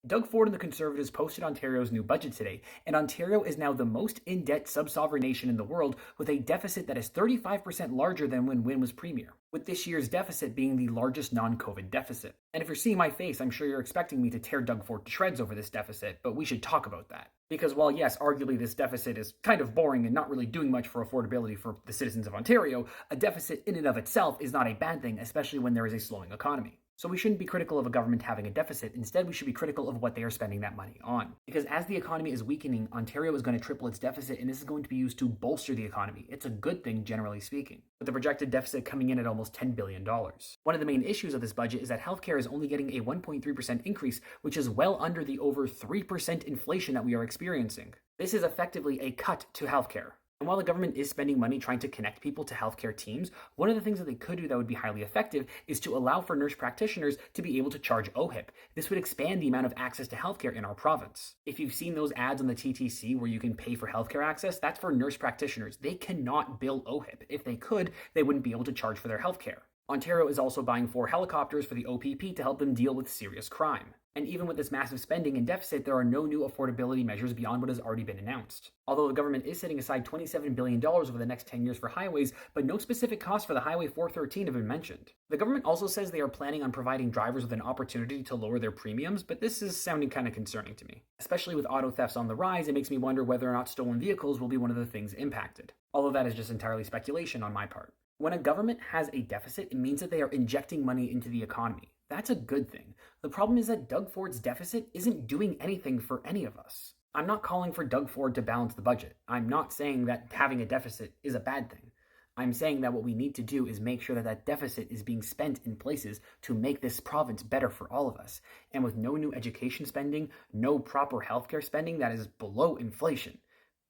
Doug Ford and the Conservatives posted Ontario's new budget today, and Ontario is now the most in-debt sub-sovereign nation in the world, with a deficit that is 35% larger than when Wynne was premier, with this year's deficit being the largest non-COVID deficit. And if you're seeing my face, I'm sure you're expecting me to tear Doug Ford to shreds over this deficit, but we should talk about that. Because while yes, arguably this deficit is kind of boring and not really doing much for affordability for the citizens of Ontario, a deficit in and of itself is not a bad thing, especially when there is a slowing economy. So we shouldn't be critical of a government having a deficit. Instead, we should be critical of what they are spending that money on. Because as the economy is weakening, Ontario is going to triple its deficit, and this is going to be used to bolster the economy. It's a good thing, generally speaking, with the projected deficit coming in at almost $10 billion. One of the main issues of this budget is that healthcare is only getting a 1.3% increase, which is well under the over 3% inflation that we are experiencing. This is effectively a cut to healthcare. And while the government is spending money trying to connect people to healthcare teams, one of the things that they could do that would be highly effective is to allow for nurse practitioners to be able to charge OHIP. This would expand the amount of access to healthcare in our province. If you've seen those ads on the TTC where you can pay for healthcare access, that's for nurse practitioners. They cannot bill OHIP. If they could, they wouldn't be able to charge for their healthcare. Ontario is also buying 4 helicopters for the OPP to help them deal with serious crime. And even with this massive spending and deficit, there are no new affordability measures beyond what has already been announced. Although the government is setting aside $27 billion over the next 10 years for highways, but no specific costs for the Highway 413 have been mentioned. The government also says they are planning on providing drivers with an opportunity to lower their premiums, but this is sounding kind of concerning to me. Especially with auto thefts on the rise, it makes me wonder whether or not stolen vehicles will be one of the things impacted. Although that is just entirely speculation on my part. When a government has a deficit, it means that they are injecting money into the economy. That's a good thing. The problem is that Doug Ford's deficit isn't doing anything for any of us. I'm not calling for Doug Ford to balance the budget. I'm not saying that having a deficit is a bad thing. I'm saying that what we need to do is make sure that that deficit is being spent in places to make this province better for all of us. And with no new education spending, no proper healthcare spending that is below inflation,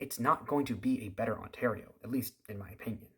it's not going to be a better Ontario, at least in my opinion.